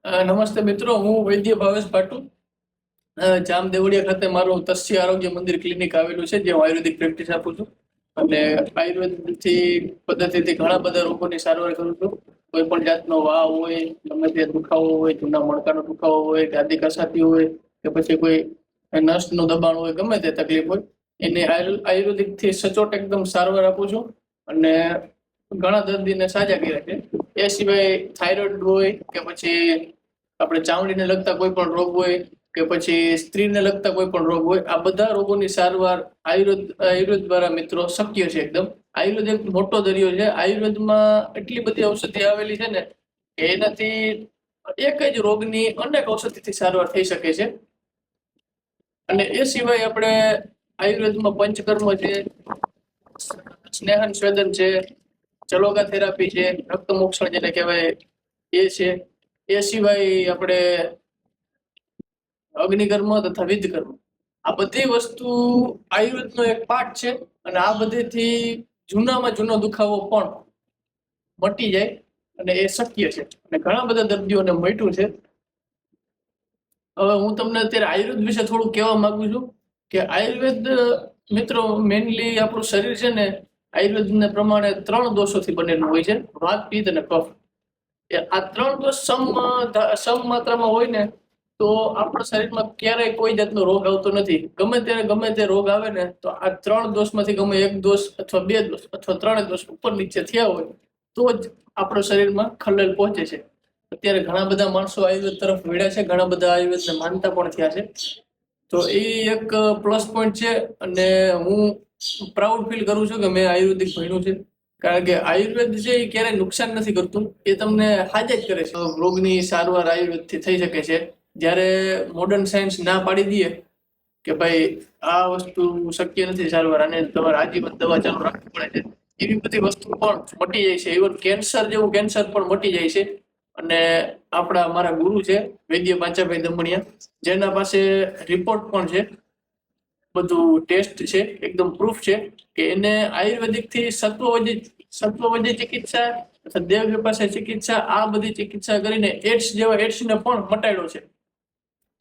નમસ્તે મિત્રો, હું વૈદ્ય ભાવેશ ભાટુ જામદેવડિયા ખાતે મારું તસ્ય આરોગ્ય મંદિર ક્લિનિક આવેલું છે, જે હું આયુર્વેદિક પ્રેક્ટિસ આપું છું. અને આયુર્વેદથી પદ્ધતિથી ઘણા બધા રોગોની સારવાર કરું છું. કોઈ પણ જાતનો વાવ હોય, ગમે તે દુખાવો હોય, જૂના મણકાનો દુખાવો હોય, ગાદી કસાતી હોય, કે પછી કોઈ નસનું દબાણ હોય, ગમે તે તકલીફ હોય એને આયુર્વેદિકથી સચોટ એકદમ સારવાર આપું છું. અને ઘણા દર્દીને સાજા કર્યા છે. એ સિવાય થાઇરોઇડ હોય કે પછી આપણે ચામડીને લગતા કોઈ પણ રોગ હોય કે પછી સ્ત્રીને લગતા કોઈ પણ રોગ હોય, આ બધા રોગોની સારવાર આયુર્વેદ દ્વારા મિત્રો શક્ય છે. એકદમ આયુર્વેદ એક મોટો દરિયો છે. આયુર્વેદમાં એટલી બધી ઔષધિ આવેલી છે ને કે એનાથી એક જ રોગની અનેક ઔષધિથી સારવાર થઈ શકે છે. અને એ સિવાય આપણે આયુર્વેદમાં પંચકર્મ છે, સ્નેહન સ્વેદન છે, ચલોગા થેરાપી છે, રક્તમોક્ષણ જેને કહેવાય એ છે. એ સિવાય આપણે અગ્નિકર્મ તથા વિધકર્મ, આ બધી વસ્તુ આયુર્વેદનો એક પાર્ટ છે. અને આ બધીથી જૂનામાં જૂનો દુખાવો પણ મટી જાય અને એ શક્ય છે. અને ઘણા બધા દર્દીઓને મટ્યું છે. હવે હું તમને અત્યારે આયુર્વેદ વિશે થોડું કહેવા માંગુ છું કે આયુર્વેદ મિત્રો મેઇનલી આપણું શરીર છે ને આયુર્વેદને પ્રમાણે 3 દોષોથી બનેલું હોય છે: વાત, પિત્ત અને કફ. આ 3 દોષ સમ માત્રામાં હોય ને તો આપણા શરીરમાં ક્યારેય કોઈ જાતનો રોગ આવતો નથી. ગમે તે રોગ આવે ને તો આ 3 દોષમાંથી ગમે 1 દોષ અથવા 2 દોષ અથવા 3 દોષ ઉપર નીચે થયા હોય તો જ આપણા શરીરમાં ખલેલ પહોંચે છે. અત્યારે ઘણા બધા માણસો આયુર્વેદ તરફ વળ્યા છે, ઘણા બધા આયુર્વેદને માનતા પણ થયા છે. તો એ એક પ્લસ પોઈન્ટ છે. અને હું પ્રાઉડ ફીલ કરું છું કે મેં આયુર્વેદિક ભણ્યું છે. કારણ કે આયુર્વેદ છે એ ક્યારેય નુકસાન નથી કરતું, એ તમને હાજર જ કરે છે. રોગની સારવાર આયુર્વેદથી થઈ શકે છે. જ્યારે મોડર્ન સાયન્સ ના પાડી દઈએ કે ભાઈ આ વસ્તુ શક્ય નથી સારવાર, અને તમારે આજીવન દવા ચાલુ રાખવી પડે છે, એવી બધી વસ્તુ પણ મટી જાય છે. ઇવન કેન્સર જેવું કેન્સર પણ મટી જાય છે. અને મારા ગુરુ છે વૈદ્ય પાંચાભાઈ દમણિયા, જેના પાસે રિપોર્ટ પણ છે, બધું ટેસ્ટ છે, એકદમ પ્રૂફ છે કે એને આયુર્વેદિક થી સત્વવધી ચિકિત્સા અથવા દેવ પાસે ચિકિત્સા, આ બધી ચિકિત્સા કરીને એડ્સ ને પણ મટાડ્યો છે.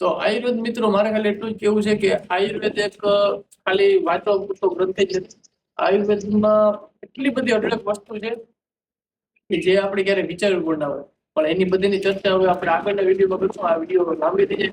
તો આયુર્વેદ મિત્રો મારે ખાલી એટલું જ કેવું છે કે આયુર્વેદ એક ખાલી વાંચવા પૂરતો ગ્રંથ જ નથી. આયુર્વેદમાં એટલી બધી અઢળક વસ્તુ છે કે જે આપણે ક્યારે વિચારવું પણ ના હોય. પણ એની બધીની ચર્ચા હવે આપણે આગળના વિડીયોમાં કરશું. આ વિડીયો લાંબી થઈ જાય